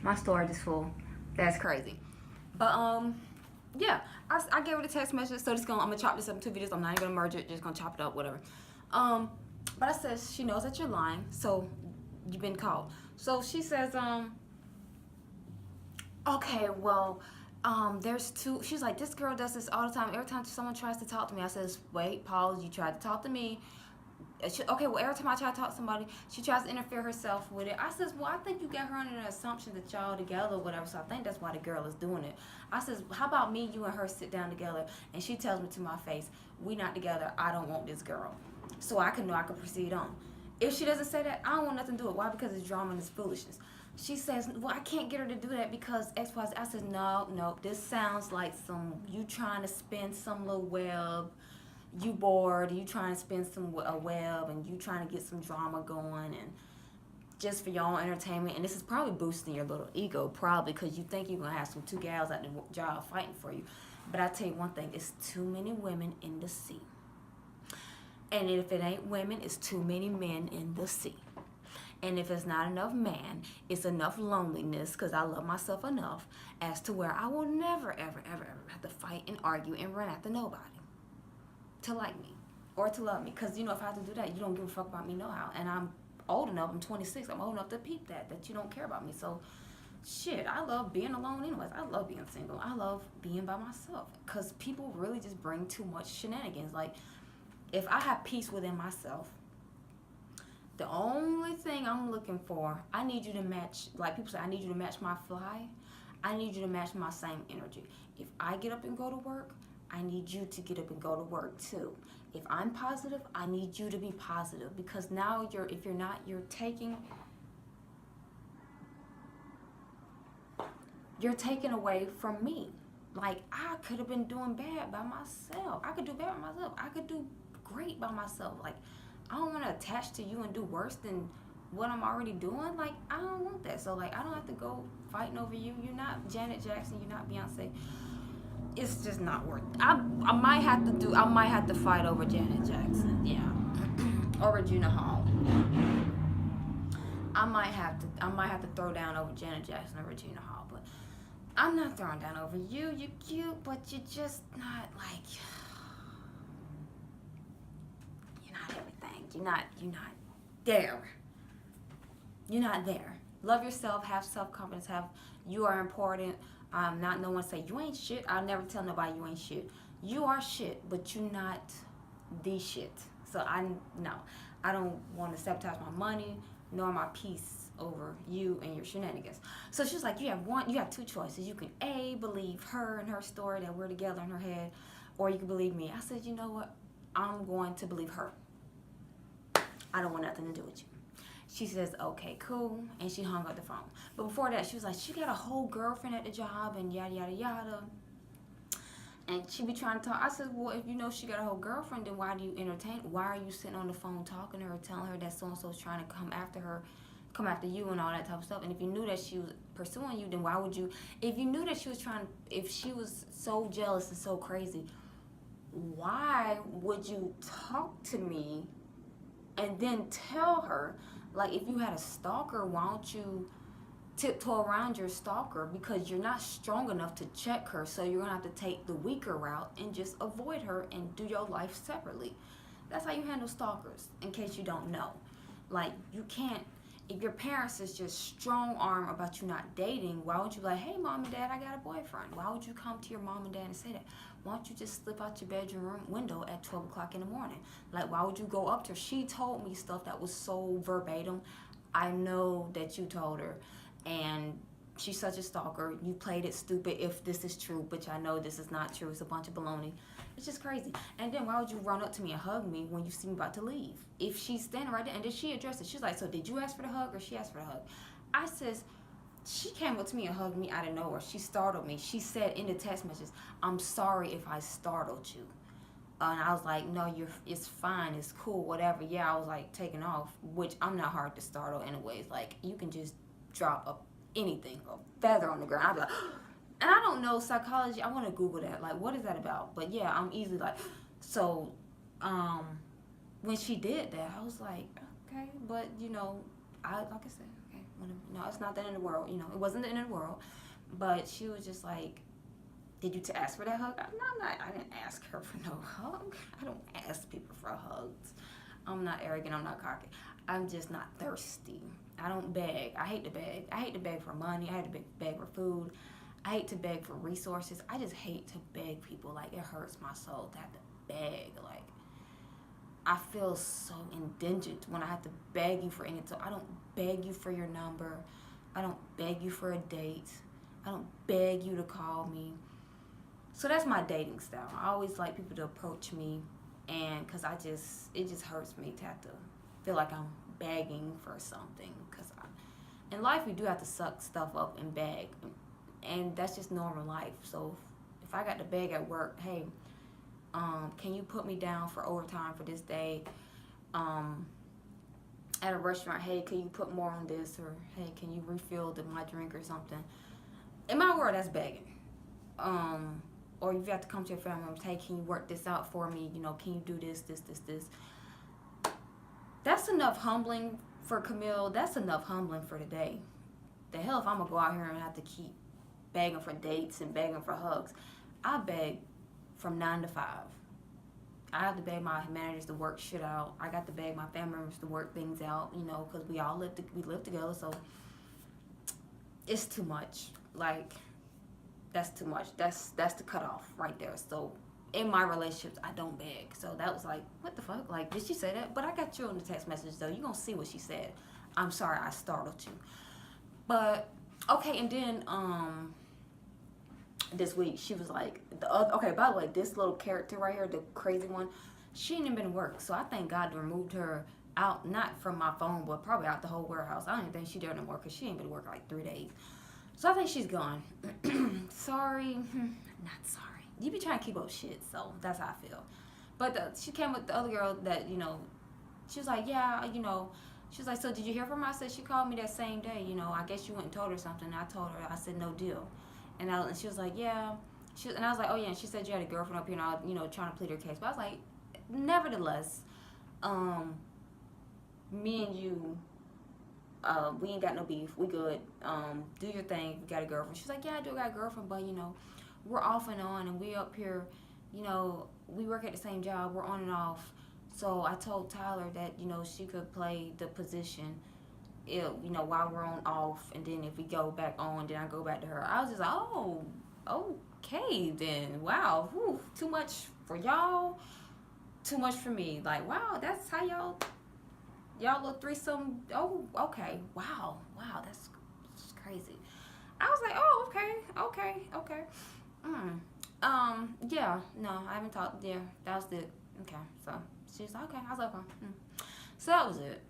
My storage is full. That's crazy. But yeah, I gave her the text message. So I'm gonna chop this up in 2 videos. I'm not even gonna merge it. Just gonna chop it up, whatever. Um, but I said she knows that you're lying. So you've been caught. So she says okay, well, there's two. She's like, this girl does this all the time. Every time someone tries to talk to me, I says, wait, pause. You tried to talk to me. Okay, well, every time I try to talk to somebody, she tries to interfere herself with it. I says, well, I think you got her under the assumption that y'all together or whatever, so I think that's why the girl is doing it. I says, how about me, you, and her sit down together, and she tells me to my face, we not together, I don't want this girl. So I can know I can proceed on. If she doesn't say that, I don't want nothing to do it. Why? Because it's drama and it's foolishness. She says, well, I can't get her to do that because X, Y, Z. I said, no, this sounds like you trying to spin some little web, you bored, you trying to spin a web, and you trying to get some drama going, and just for your own entertainment. And this is probably boosting your little ego, probably, because you think you're going to have some two gals at the job fighting for you. But I tell you one thing, it's too many women in the sea. And if it ain't women, it's too many men in the sea. And if it's not enough man, it's enough loneliness, because I love myself enough as to where I will never, ever, ever, ever have to fight and argue and run after nobody to like me or to love me. Because, if I have to do that, you don't give a fuck about me no how. And I'm old enough, I'm 26, I'm old enough to peep that you don't care about me. So, shit, I love being alone anyways. I love being single. I love being by myself. Because people really just bring too much shenanigans. Like, if I have peace within myself, the only thing I'm looking for, I need you to match, like people say, I need you to match my fly. I need you to match my same energy. If I get up and go to work, I need you to get up and go to work too. If I'm positive, I need you to be positive, because now if you're not, you're taking away from me. Like, I could have been doing bad by myself. I could do bad by myself. I could do great by myself. Like, I don't want to attach to you and do worse than what I'm already doing. Like, I don't want that. So, like, I don't have to go fighting over you. You're not Janet Jackson. You're not Beyonce. It's just not worth it. I might have to fight over Janet Jackson. Yeah. Or Regina Hall. I might have to throw down over Janet Jackson or Regina Hall. But I'm not throwing down over you. You're cute, but you're just not like, you're not everything. You're not there. You're not there. Love yourself, have self-confidence, you are important. Not no one say you ain't shit. I'll never tell nobody you ain't shit. You are shit, but you're not the shit. So I don't want to sabotage my money nor my peace over you and your shenanigans. So she's like, you have two choices. You can A, believe her and her story that we're together in her head, or you can believe me. I said, you know what? I'm going to believe her. I don't want nothing to do with you. She says, okay, cool, and she hung up the phone. But before that, she was like, she got a whole girlfriend at the job and yada, yada, yada. And she be trying to talk. I said, well, if you know she got a whole girlfriend, then why do you entertain? Why are you sitting on the phone talking to her, telling her that so-and-so's trying to come after you and all that type of stuff? And if you knew that she was pursuing you, then why would you, if you knew that she was if she was so jealous and so crazy, why would you talk to me and then tell her? Like, if you had a stalker, why don't you tiptoe around your stalker? Because you're not strong enough to check her, so you're gonna have to take the weaker route and just avoid her and do your life separately. That's how you handle stalkers, in case you don't know. Like, you can't, if your parents is just strong arm about you not dating, why would you be like, hey, mom and dad, I got a boyfriend? Why would you come to your mom and dad and say that? Why don't you just slip out your bedroom window at 12 o'clock in the morning? Like, why would you go up to her? She told me stuff that was so verbatim. I know that you told her, and she's such a stalker. You played it stupid if this is true, which I know this is not true. It's a bunch of baloney. It's just crazy. And then why would you run up to me and hug me when you see me about to leave? If she's standing right there, and then she addressed it. She's like, so did you ask for the hug or she asked for the hug? I says, she came up to me and hugged me out of nowhere. She startled me. She said in the text messages, I'm sorry if I startled you. And I was like, no, it's fine, it's cool, whatever. Yeah, I was like taking off, which I'm not hard to startle anyways. Like, you can just drop anything, a feather on the ground. I'd be like, and I don't know psychology. I want to Google that. Like, what is that about? But yeah, I'm easily like, so, when she did that, I was like, okay, but I like I said, okay, No, it's not the end of the world. It wasn't the end of the world. But she was just like, did you ask for that hug? No, I'm not. I didn't ask her for no hug. I don't ask people for hugs. I'm not arrogant. I'm not cocky. I'm just not thirsty. I don't beg. I hate to beg. I hate to beg for money. I hate to beg for food. I hate to beg for resources. I just hate to beg people. Like, it hurts my soul to have to beg. Like, I feel so indigent when I have to beg you for anything. So I don't beg you for your number. I don't beg you for a date. I don't beg you to call me. So that's my dating style. I always like people to approach me, and because it just hurts me to have to feel like I'm begging for something. Because in life, we do have to suck stuff up and beg, and that's just normal life. So if I got to beg at work, hey, can you put me down for overtime for this day? At a restaurant, hey, can you put more on this? Or hey, can you refill my drink or something? In my world, that's begging. Or if you have to come to your family members, hey, can you work this out for me? Can you do this? That's enough humbling for Camille. That's enough humbling for today. The hell if I'm gonna go out here and have to keep begging for dates and begging for hugs. I beg from 9 to 5. I have to beg my managers to work shit out. I got to beg my family members to work things out, because we all live together, so it's too much. Like, that's too much. That's the cutoff right there. So in my relationships, I don't beg. So that was like, what the fuck? Like, did she say that? But I got you on the text message, though. You're gonna see what she said. I'm sorry I startled you. But okay, and then this week she was like, okay, by the way, this little character right here, the crazy one, she ain't even been to work. So I thank God removed her out, not from my phone, but probably out the whole warehouse. I don't even think she there no more because she ain't been to work like 3 days. So I think she's gone. Sorry. Not sorry. You be trying to keep up shit, so that's how I feel. But she came with the other girl that, she was like, yeah, she was like, so did you hear from her? I said, she called me that same day, I guess you went and told her something. And I told her, I said, no deal. And she was like, yeah. And I was like, oh, yeah. And she said you had a girlfriend up here and I was, trying to plead her case. But I was like, nevertheless, me and you, we ain't got no beef. We good. Do your thing. You got a girlfriend. She's like, yeah, I do got a girlfriend, but we're off and on, and we up here. We work at the same job. We're on and off. So I told Tyler that she could play the position, while we're on off, and then if we go back on, then I go back to her. I was just like, oh, okay then. Wow, whew, too much for y'all, too much for me. Like, wow, that's how y'all little threesome. Oh, okay. Wow, that's crazy. I was like, oh, okay. Yeah, no, I haven't talked. Yeah, that was it. Okay, so she's like, okay, I was like, okay. So that was it.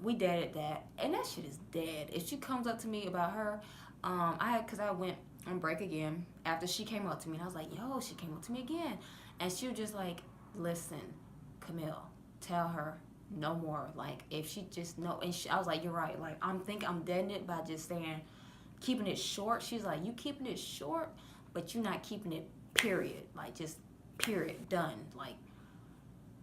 We dated that, and that shit is dead. If she comes up to me about her, cause I went on break again after she came up to me, and I was like, yo, she came up to me again, and she was just like, listen, Camille, tell her no more. Like, if she just know, and I was like, you're right. Like, I'm deading it by just saying, keeping it short. She's like, you keeping it short, but you're not keeping it period. Like, just period, done. Like,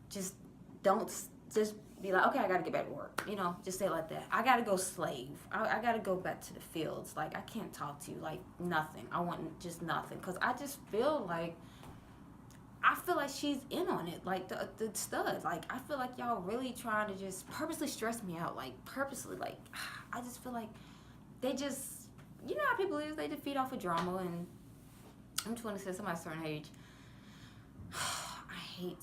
just don't just be like, okay, I gotta get back to work. Just say it like that. I gotta go slave. I gotta go back to the fields. Like, I can't talk to you. Like, nothing. I want just nothing. Because I just feel like she's in on it. Like, the studs. Like, I feel like y'all really trying to just purposely stress me out. Like, purposely. Like, I just feel like they just, how people is, they just feed off of drama. And I'm 26, I'm at a certain age. I hate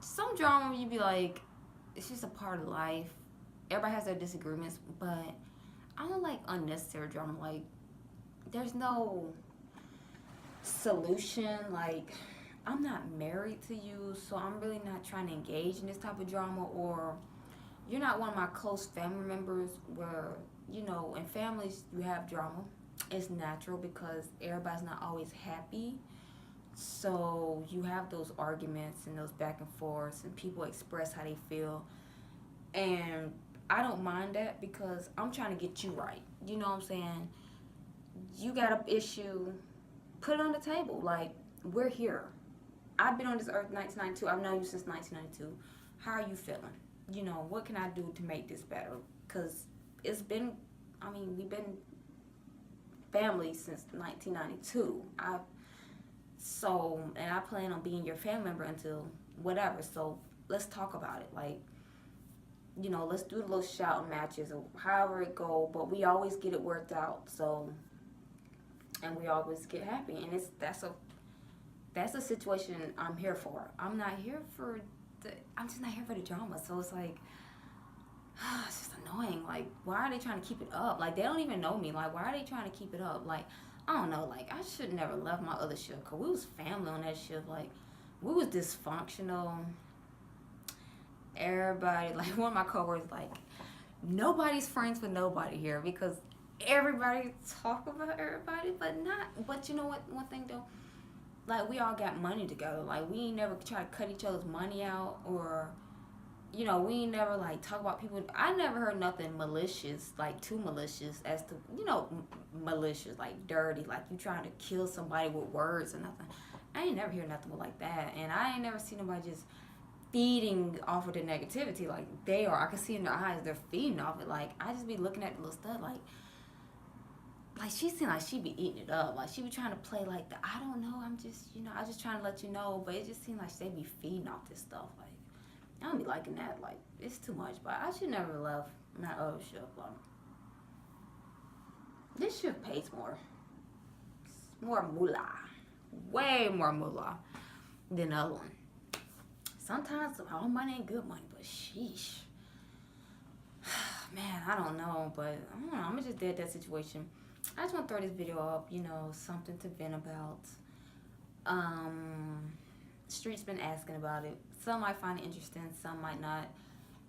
some drama. You be like, it's just a part of life. Everybody has their disagreements, but I don't like unnecessary drama. Like, there's no solution. Like, I'm not married to you, so I'm really not trying to engage in this type of drama. Or you're not one of my close family members where, in families you have drama. It's natural because everybody's not always happy. So you have those arguments and those back and forths, and people express how they feel. And I don't mind that because I'm trying to get you right. You know what I'm saying? You got an issue, put it on the table. Like, we're here. I've been on this earth 1992. I've known you since 1992. How are you feeling? What can I do to make this better? Because it's been I mean, we've been family since 1992. And I plan on being your family member until whatever. So let's talk about it. Like, you know, let's do the little shouting matches or however it go. But we always get it worked out. So, and we always get happy. And that's a situation I'm here for. I'm just not here for the drama. So it's like, it's just annoying. Like, why are they trying to keep it up? Like, they don't even know me. Like, why are they trying to keep it up? Like, I don't know. Like, I should never left my other shift because we was family on that shift. Like, we was dysfunctional. Everybody, like, one of my coworkers, like, nobody's friends with nobody here because everybody talk about everybody, but you know what? One thing though, like, we all got money together. Like, we ain't never try to cut each other's money out, or, you know, we ain't never, like, talk about people. I never heard nothing malicious, like, too malicious as to, you know, malicious, like, dirty, like, you trying to kill somebody with words or nothing. I ain't never hear nothing like that, and I ain't never seen nobody just feeding off of the negativity like they are. I can see in their eyes they're feeding off it. Like, I just be looking at the little stuff like she seemed like she be eating it up. Like, she be trying to play like the I don't know, I'm just, you know, I just trying to let you know. But it just seemed like they be feeding off this stuff. Like, I don't be liking that. Like, it's too much. But I should never left my other shift. Like, this shift pays more. It's more moolah. Way more moolah than the other one. Sometimes all money ain't good money, but sheesh. Man, I don't know, but I don't know. I'm gonna just dead that situation. I just want to throw this video up, you know, something to vent about. Street's been asking about it. Some might find it interesting, some might not.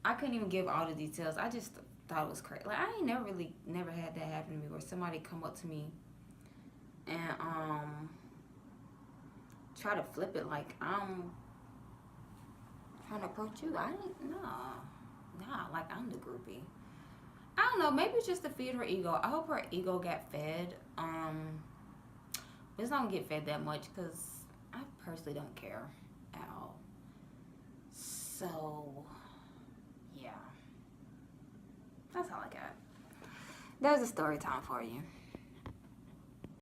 I couldn't even give all the details. I just thought it was crazy. Like, I ain't never had that happen to me where somebody come up to me and try to flip it like I'm trying to approach you. I didn't nah, like I'm the groupie. I don't know, maybe it's just to feed her ego. I hope her ego got fed. It's not gonna get fed that much because I personally don't care at all. So yeah, that's all I got. There's a story time for you.